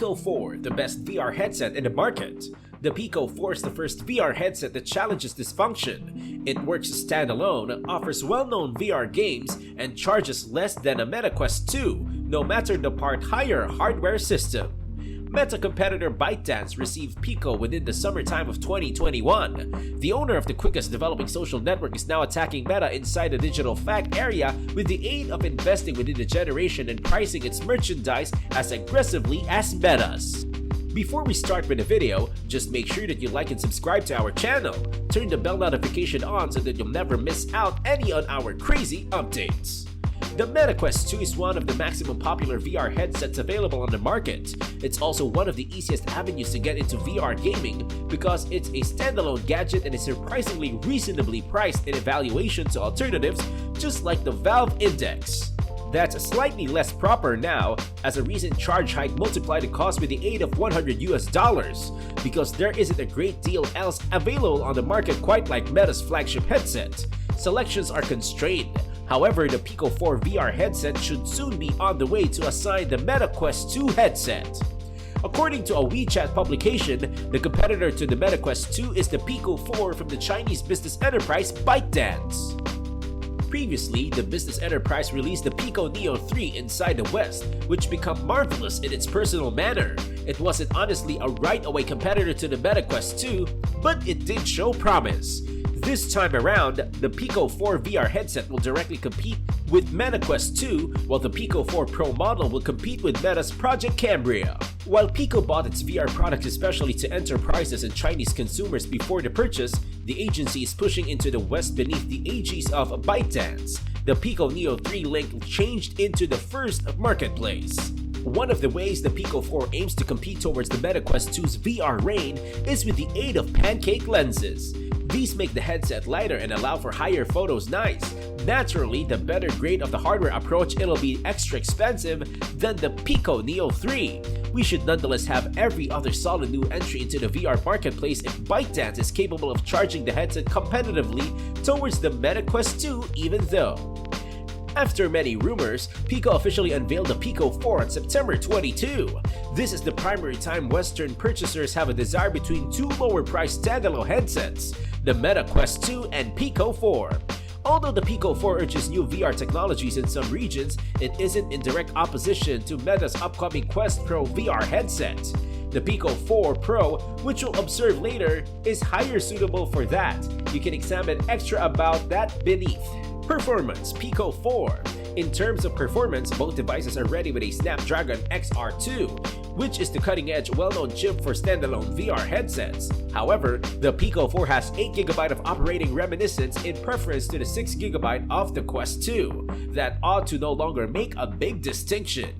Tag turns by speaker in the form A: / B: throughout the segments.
A: PICO 4, the best VR headset in the market. The PICO 4 is the first VR headset that challenges this function. It works standalone, offers well-known VR games, and charges less than a MetaQuest 2, no matter the higher hardware system. Meta competitor ByteDance received PICO within the summertime of 2021. The owner of the quickest developing social network is now attacking Meta inside the digital fact area with the aid of investing within the generation and pricing its merchandise as aggressively as Meta's. Before we start with the video, just make sure that you like and subscribe to our channel. Turn the bell notification on so that you'll never miss out any on our crazy updates. The MetaQuest 2 is one of the maximum popular VR headsets available on the market. It's also one of the easiest avenues to get into VR gaming because it's a standalone gadget and is surprisingly reasonably priced in evaluation to alternatives just like the Valve Index. That's slightly less proper now, as a recent charge hike multiplied the cost with the aid of $100 because there isn't a great deal else available on the market quite like Meta's flagship headset. Selections are constrained. However, the PICO 4 VR headset should soon be on the way to assign the MetaQuest 2 headset. According to a WeChat publication, the competitor to the MetaQuest 2 is the PICO 4 from the Chinese business enterprise ByteDance. Previously, the business enterprise released the PICO Neo 3 inside the West, which became marvelous in its personal manner. It wasn't honestly a right-away competitor to the MetaQuest 2, but it did show promise. This time around, the PICO 4 VR headset will directly compete with MetaQuest 2, while the PICO 4 Pro model will compete with Meta's Project Cambria. While PICO bought its VR products especially to enterprises and Chinese consumers before the purchase, the agency is pushing into the West beneath the aegis of ByteDance. The PICO Neo 3 link changed into the first marketplace. One of the ways the PICO 4 aims to compete towards the MetaQuest 2's VR reign is with the aid of pancake lenses. These make the headset lighter and allow for higher photos nice. Naturally, the better grade of the hardware approach, it'll be extra expensive than the PICO Neo 3. We should nonetheless have every other solid new entry into the VR marketplace if ByteDance is capable of charging the headset competitively towards the MetaQuest 2 even though. After many rumors, PICO officially unveiled the PICO 4 on September 22. This is the primary time Western purchasers have a desire between two lower-priced standalone headsets, the MetaQuest 2 and PICO 4. Although the PICO 4 urges new VR technologies in some regions, it isn't in direct opposition to Meta's upcoming Quest Pro VR headset. The PICO 4 Pro, which you'll observe later, is higher suitable for that. You can examine extra about that beneath. Performance PICO 4. In terms of performance, both devices are ready with a Snapdragon XR2, which is the cutting-edge well-known chip for standalone VR headsets. However, the PICO 4 has 8GB of operating reminiscence in preference to the 6GB of the Quest 2. That ought to no longer make a big distinction.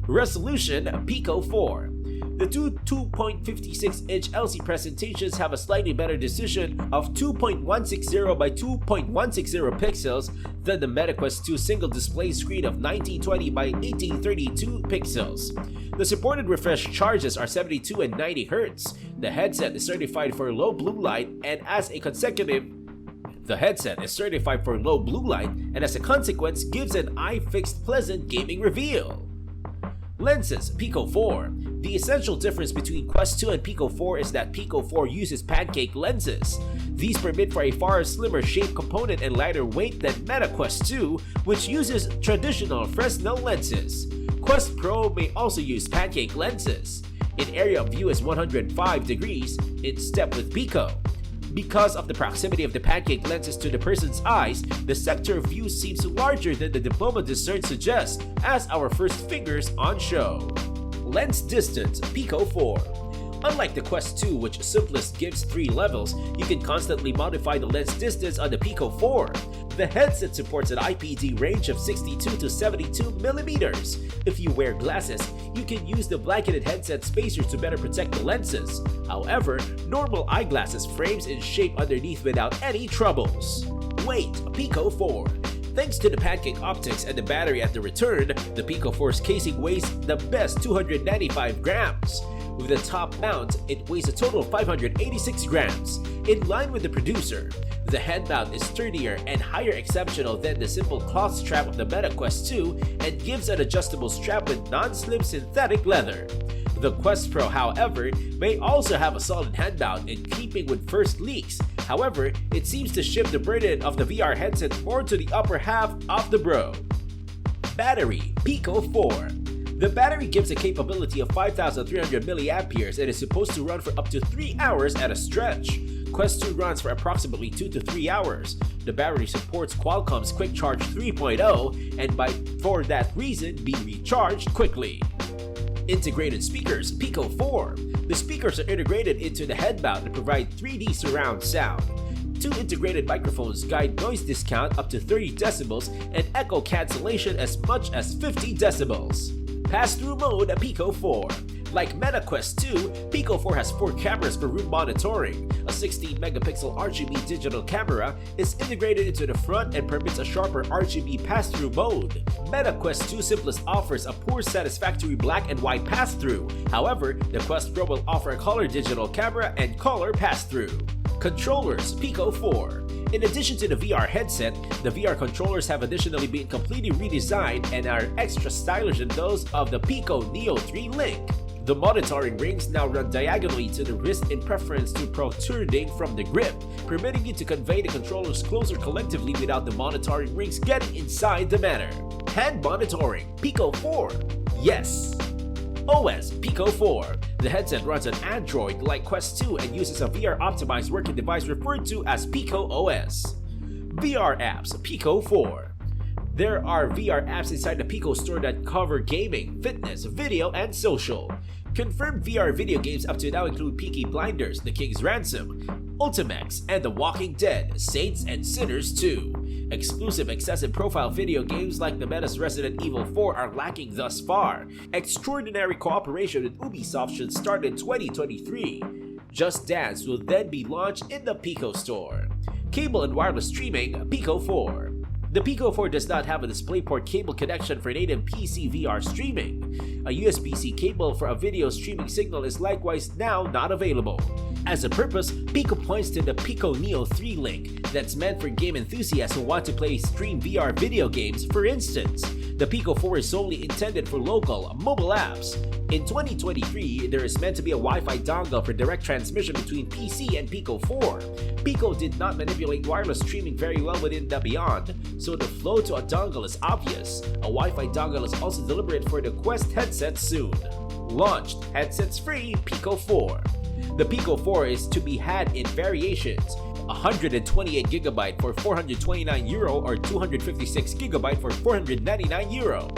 A: Resolution PICO 4. The two 2.56-inch LC presentations have a slightly better decision of 2.160 by 2.160 pixels than the MetaQuest 2 single display screen of 1920 by 1832 pixels. The supported refresh charges are 72 and 90 Hz. The headset is certified for low blue light and as a consequence gives an eye-fixed pleasant gaming reveal. Lenses PICO 4. The essential difference between Quest 2 and PICO 4 is that PICO 4 uses pancake lenses. These permit for a far slimmer shape component and lighter weight than MetaQuest 2, which uses traditional Fresnel lenses. Quest Pro may also use pancake lenses. In area of view is 105 degrees, in step with PICO. Because of the proximity of the pancake lenses to the person's eyes, the sector of view seems larger than the diploma discern suggests, as our first fingers on show. Lens distance PICO 4. Unlike the Quest 2, which simplest gives 3 levels, you can constantly modify the lens distance on the PICO 4. The headset supports an IPD range of 62 to 72mm. If you wear glasses, you can use the blanketed headset spacer to better protect the lenses. However, normal eyeglasses frames in shape underneath without any troubles. Weight PICO 4. Thanks to the pancake optics and the battery at the return, the PICO 4's casing weighs the best 295 grams. With the top mount, it weighs a total of 586 grams. In line with the producer, the head mount is sturdier and higher exceptional than the simple cloth strap of the MetaQuest 2 and gives an adjustable strap with non-slip synthetic leather. The Quest Pro, however, may also have a solid handout in keeping with first leaks. However, it seems to shift the burden of the VR headset more to the upper half of the Bro. Battery PICO 4. The battery gives a capability of 5,300 mAh and is supposed to run for up to 3 hours at a stretch. Quest 2 runs for approximately 2 to 3 hours. The battery supports Qualcomm's Quick Charge 3.0 and for that reason be recharged quickly. Integrated speakers PICO 4. The speakers are integrated into the head mount and provide 3D surround sound. 2 integrated microphones guide noise discount up to 30 decibels and echo cancellation as much as 50 decibels. Pass-through mode PICO 4. Like Meta Quest 2, PICO 4 has 4 cameras for room monitoring. A 16-megapixel RGB digital camera is integrated into the front and permits a sharper RGB pass-through mode. Meta Quest 2 simplest offers a poor satisfactory black and white pass-through. However, the Quest Pro will offer a color digital camera and color pass-through. Controllers PICO 4. In addition to the VR headset, the VR controllers have additionally been completely redesigned and are extra stylish than those of the PICO Neo 3 Link. The monitoring rings now run diagonally to the wrist in preference to protruding from the grip, permitting you to convey the controllers closer collectively without the monitoring rings getting inside the manner. Hand monitoring PICO 4. Yes! OS PICO 4. The headset runs on Android like Quest 2 and uses a VR-optimized working device referred to as PICO OS. VR apps PICO 4. There are VR apps inside the PICO store that cover gaming, fitness, video, and social. Confirmed VR video games up to now include Peaky Blinders, The King's Ransom, Ultimax, and The Walking Dead, Saints and Sinners 2. Exclusive accessible profile video games like the Meta's Resident Evil 4 are lacking thus far. Extraordinary cooperation with Ubisoft should start in 2023. Just Dance will then be launched in the PICO store. Cable and wireless streaming PICO 4. The PICO 4 does not have a DisplayPort cable connection for native PC VR streaming. A USB-C cable for a video streaming signal is likewise now not available. As a purpose, PICO points to the PICO Neo 3 Link that's meant for game enthusiasts who want to play stream VR video games. For instance, the PICO 4 is solely intended for local, mobile apps. In 2023, there is meant to be a Wi-Fi dongle for direct transmission between PC and PICO 4. PICO did not manipulate wireless streaming very well within the Beyond, so the flow to a dongle is obvious. A Wi-Fi dongle is also deliberate for the Quest headset soon. Launched, headsets free, PICO 4. The PICO 4 is to be had in variations: 128GB for €429 or 256GB for €499.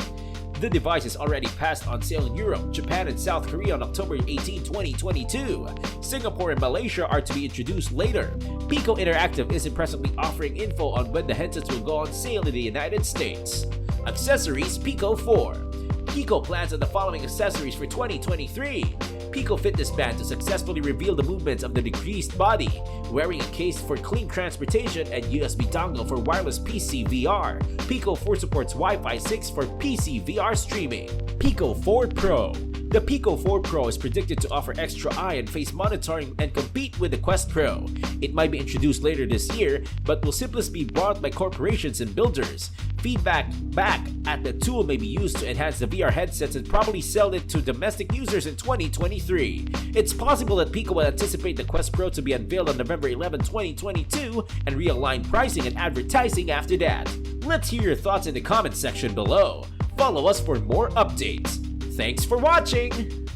A: The device is already passed on sale in Europe, Japan, and South Korea on October 18, 2022. Singapore and Malaysia are to be introduced later. PICO Interactive isn't presently offering info on when the headsets will go on sale in the United States. Accessories PICO 4. PICO plans on the following accessories for 2023. PICO Fitness Band to successfully reveal the movements of the decreased body, wearing a case for clean transportation, and USB dongle for wireless PC VR. PICO 4 supports Wi-Fi 6 for PC VR streaming. PICO 4 Pro. The PICO 4 Pro is predicted to offer extra eye and face monitoring and compete with the Quest Pro. It might be introduced later this year, but will simply be bought by corporations and builders. Feedback back at the tool may be used to enhance the VR headsets and probably sell it to domestic users in 2023. It's possible that PICO will anticipate the Quest Pro to be unveiled on November 11, 2022 and realign pricing and advertising after that. Let's hear your thoughts in the comment section below. Follow us for more updates. Thanks for watching!